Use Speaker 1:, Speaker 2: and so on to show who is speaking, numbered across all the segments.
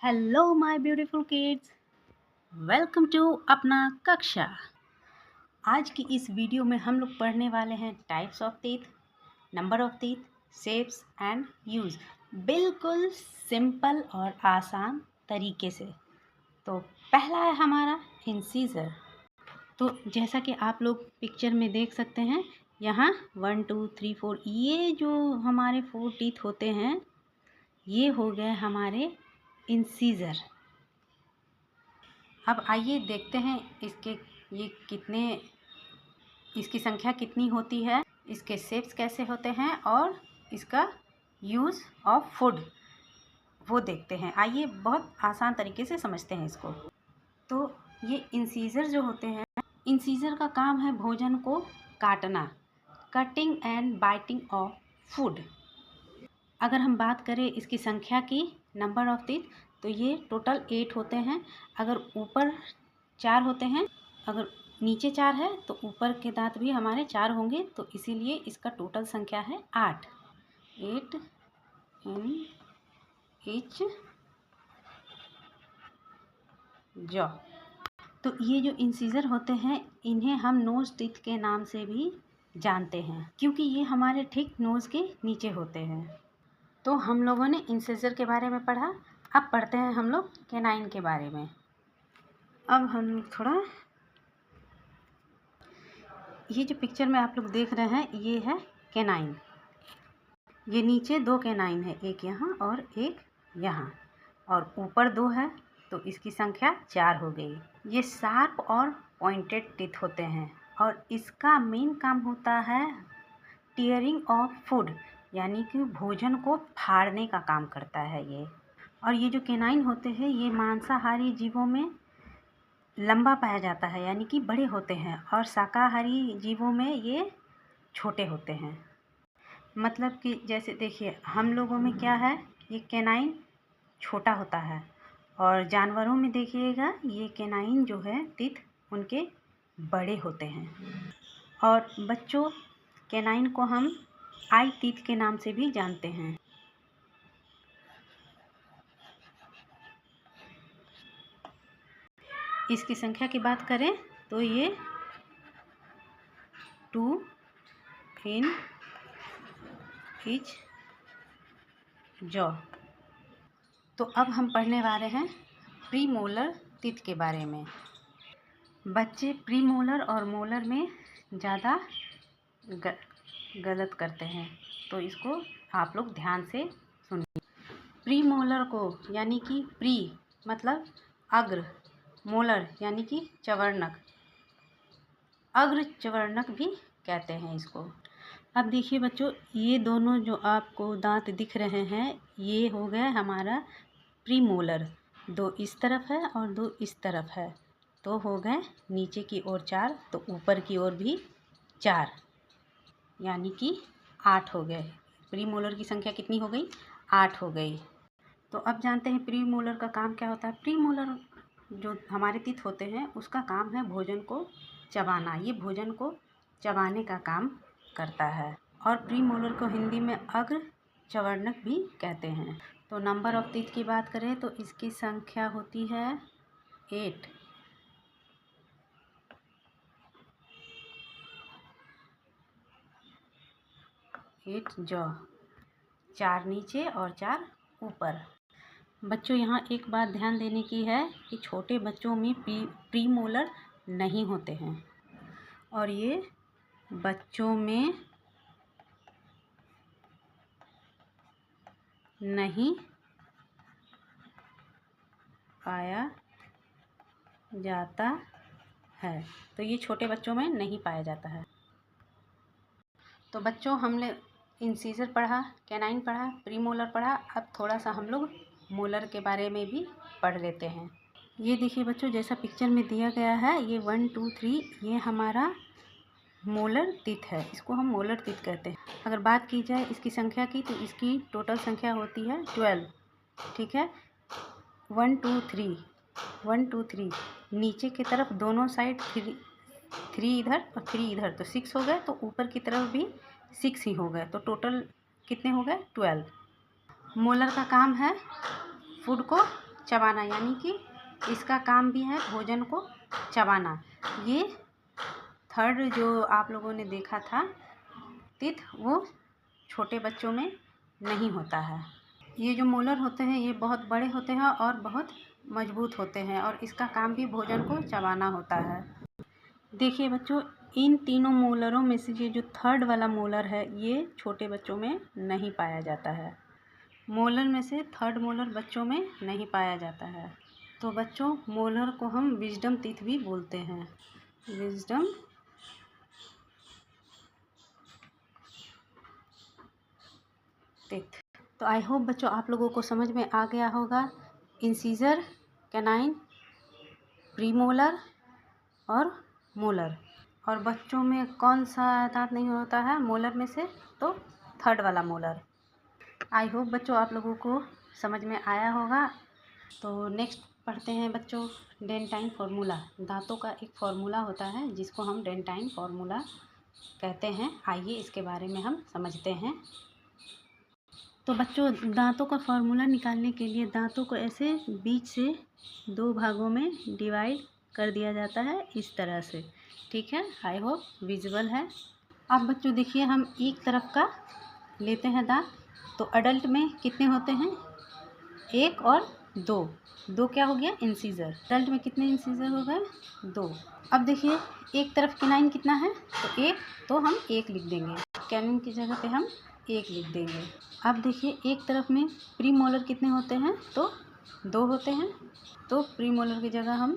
Speaker 1: Hello my beautiful kids, welcome to अपना कक्षा। आज की इस वीडियो में हम लोग पढ़ने वाले हैं types of teeth, number of teeth, shapes and use, बिल्कुल सिंपल और आसान तरीके से। तो पहला है हमारा इंसीजर। तो जैसा कि आप लोग पिक्चर में देख सकते हैं, यहाँ 1 2 3 4 ये जो हमारे 4 टीथ होते हैं, ये हो गए हमारे इंसीजर। अब आइए देखते हैं इसकी संख्या कितनी होती है, इसके शेप्स कैसे होते हैं और इसका यूज़ ऑफ फूड वो देखते हैं। आइए बहुत आसान तरीके से समझते हैं इसको। तो ये इंसीजर जो होते हैं, इंसीजर का काम है भोजन को काटना, cutting and biting of food. अगर हम बात करें इसकी संख्या की, नंबर ऑफ टीथ, तो ये टोटल 8 होते हैं। अगर ऊपर 4 होते हैं, अगर नीचे 4 है तो ऊपर के दांत भी हमारे 4 होंगे, तो इसीलिए इसका टोटल संख्या है 8 इन ईच जॉ। तो ये जो इंसीजर होते हैं, इन्हें हम नोज टीथ के नाम से भी जानते हैं, क्योंकि ये हमारे ठीक नोज के नीचे होते हैं। तो हम लोगों ने इंसीजर के बारे में पढ़ा। अब पढ़ते हैं हम लोग कैनाइन के बारे में। अब हम थोड़ा, ये जो पिक्चर में आप लोग देख रहे हैं, ये है कैनाइन। ये नीचे 2 कैनाइन है, एक यहाँ और एक यहाँ, और ऊपर 2 है, तो इसकी संख्या 4 हो गई। ये शार्प और पॉइंटेड टीथ होते हैं और इसका मेन काम होता है टीयरिंग ऑफ फूड, यानी कि भोजन को फाड़ने का काम करता है ये। और ये जो कैनाइन होते हैं, ये मांसाहारी जीवों में लंबा पाया जाता है, यानी कि बड़े होते हैं, और शाकाहारी जीवों में ये छोटे होते हैं। मतलब कि जैसे देखिए, हम लोगों में क्या है, ये कैनाइन छोटा होता है, और जानवरों में देखिएगा ये कैनाइन जो है टीथ उनके बड़े होते हैं। और बच्चों, कैनाइन को हम आई टीथ के नाम से भी जानते हैं। इसकी संख्या की बात करें तो ये 2 इन ईच जॉ। तो अब हम पढ़ने वाले हैं प्रीमोलर टीथ के बारे में। बच्चे प्रीमोलर और मोलर में ज़्यादा गलत करते हैं, तो इसको आप लोग ध्यान से सुनिए। प्रीमोलर को, यानी कि प्री मतलब अग्र, मोलर यानी कि चवर्णक, अग्र चवर्णक भी कहते हैं इसको। अब देखिए बच्चों, ये दोनों जो आपको दांत दिख रहे हैं, ये हो गया हमारा प्रीमोलर। 2 इस तरफ है और 2 इस तरफ है, तो हो गए नीचे की ओर 4, तो ऊपर की ओर भी 4, यानी कि 8 हो गए। प्रीमोलर की संख्या कितनी हो गई? 8 हो गई। तो अब जानते हैं प्रीमोलर का काम क्या होता है। प्रीमोलर जो हमारे टीथ होते हैं, उसका काम है भोजन को चबाना। ये भोजन को चबाने का काम करता है, और प्रीमोलर को हिंदी में अग्र चवर्णक भी कहते हैं। तो नंबर ऑफ टीथ की बात करें तो इसकी संख्या होती है 8। जॉ, 4 नीचे और 4 ऊपर। बच्चों, यहाँ एक बात ध्यान देने की है कि छोटे बच्चों में प्रीमोलर नहीं होते हैं, और ये बच्चों में नहीं पाया जाता है। तो ये छोटे बच्चों में नहीं पाया जाता है। तो बच्चों, हमने इंसीजर पढ़ा, कैनाइन पढ़ा, प्रीमोलर पढ़ा। अब थोड़ा सा हम लोग मोलर के बारे में भी पढ़ लेते हैं। ये देखिए बच्चों, जैसा पिक्चर में दिया गया है, ये 1 2 3 ये हमारा मोलर टीथ है, इसको हम मोलर टीथ कहते हैं। अगर बात की जाए इसकी संख्या की, तो इसकी टोटल संख्या होती है 12। ठीक है, 1 2 3 1 2 3, नीचे की तरफ दोनों साइड 3 इधर और 3 इधर, तो 6 हो गए। तो ऊपर की तरफ भी 6 ही हो गए, तो टोटल कितने हो गए? 12। मोलर का काम है फूड को चबाना, यानी कि इसका काम भी है भोजन को चबाना। ये थर्ड जो आप लोगों ने देखा था टीथ, वो छोटे बच्चों में नहीं होता है। ये जो मोलर होते हैं ये बहुत बड़े होते हैं और बहुत मजबूत होते हैं और इसका काम भी भोजन को चबाना होता है। देखिए बच्चों, इन तीनों मोलरों में से ये जो थर्ड वाला मोलर है ये छोटे बच्चों में नहीं पाया जाता है। मोलर में से थर्ड मोलर बच्चों में नहीं पाया जाता है। तो बच्चों, मोलर को हम विजडम टीथ भी बोलते हैं, विजडम टीथ। तो आई होप बच्चों आप लोगों को समझ में आ गया होगा इंसीजर, कैनाइन, प्रीमोलर और मोलर। और बच्चों में कौन सा दांत नहीं होता है मोलर में से? तो थर्ड वाला मोलर। आई होप बच्चों आप लोगों को समझ में आया होगा। तो नेक्स्ट पढ़ते हैं बच्चों डेंटाइन फार्मूला। दांतों का एक फार्मूला होता है जिसको हम डेंटाइन फार्मूला कहते हैं। आइए इसके बारे में हम समझते हैं। तो बच्चों, दांतों का फार्मूला निकालने के लिए दांतों को ऐसे बीच से दो भागों में डिवाइड कर दिया जाता है इस तरह से। ठीक है, आई होप विजुअल है। अब बच्चों देखिए, हम एक तरफ का लेते हैं दांत। तो अडल्ट में कितने होते हैं? एक और दो। दो क्या हो गया? इंसीजर। अडल्ट में कितने इंसीजर हो गए? दो। अब देखिए, एक तरफ कैनाइन कितना है? तो एक, तो हम एक लिख देंगे। कैनाइन की जगह पे हम एक लिख देंगे। अब देखिए, एक तरफ में प्री मोलर कितने होते हैं? तो दो होते हैं। तो प्री मोलर की जगह हम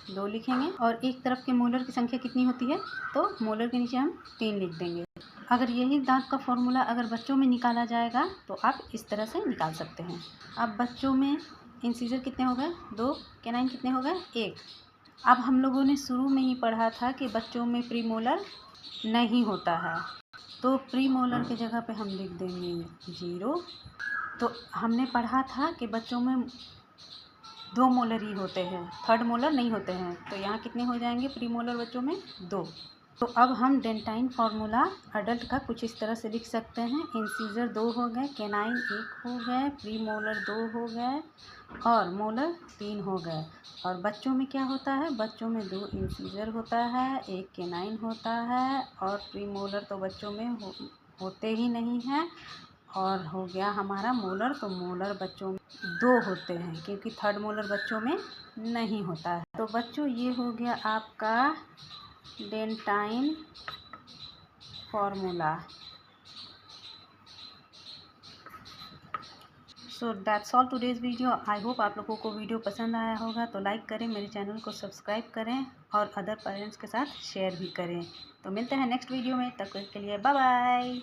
Speaker 1: दो लिखेंगे। और एक तरफ के मोलर की संख्या कितनी होती है? तो मोलर के नीचे हम 3 लिख देंगे। अगर यही दांत का फॉर्मूला अगर बच्चों में निकाला जाएगा तो आप इस तरह से निकाल सकते हैं। अब बच्चों में इंसीजर कितने हो गए? 2। कैनाइन कितने हो गए? 1। अब हम लोगों ने शुरू में ही पढ़ा था कि बच्चों में प्री मोलर नहीं होता है, तो प्री मोलर की जगह पे हम लिख देंगे 0। तो हमने पढ़ा था कि बच्चों में 2 मोलर ही होते हैं, थर्ड मोलर नहीं होते हैं। तो यहाँ कितने हो जाएंगे प्री मोलर बच्चों में? 2। तो अब हम डेंटाइन फार्मूला अडल्ट का कुछ इस तरह से लिख सकते हैं। इंसीजर 2 हो गए, कैनाइन 1 हो गए, प्री मोलर 2 हो गए और मोलर 3 हो गए। और बच्चों में क्या होता है? बच्चों में 2 इंसीजर होता है, 1 कैनाइन होता है और प्री मोलर तो बच्चों में होते ही नहीं हैं। और हो गया हमारा मोलर। तो मोलर बच्चों में 2 होते हैं क्योंकि थर्ड मोलर बच्चों में नहीं होता है। तो बच्चों, ये हो गया आपका dentine formula. So that's all today's video. I hope आप लोगों को वीडियो पसंद आया होगा। तो लाइक करें, मेरे चैनल को सब्सक्राइब करें और अदर पेरेंट्स के साथ शेयर भी करें। तो मिलते हैं नेक्स्ट वीडियो में, तब तक के लिए बाय बाय।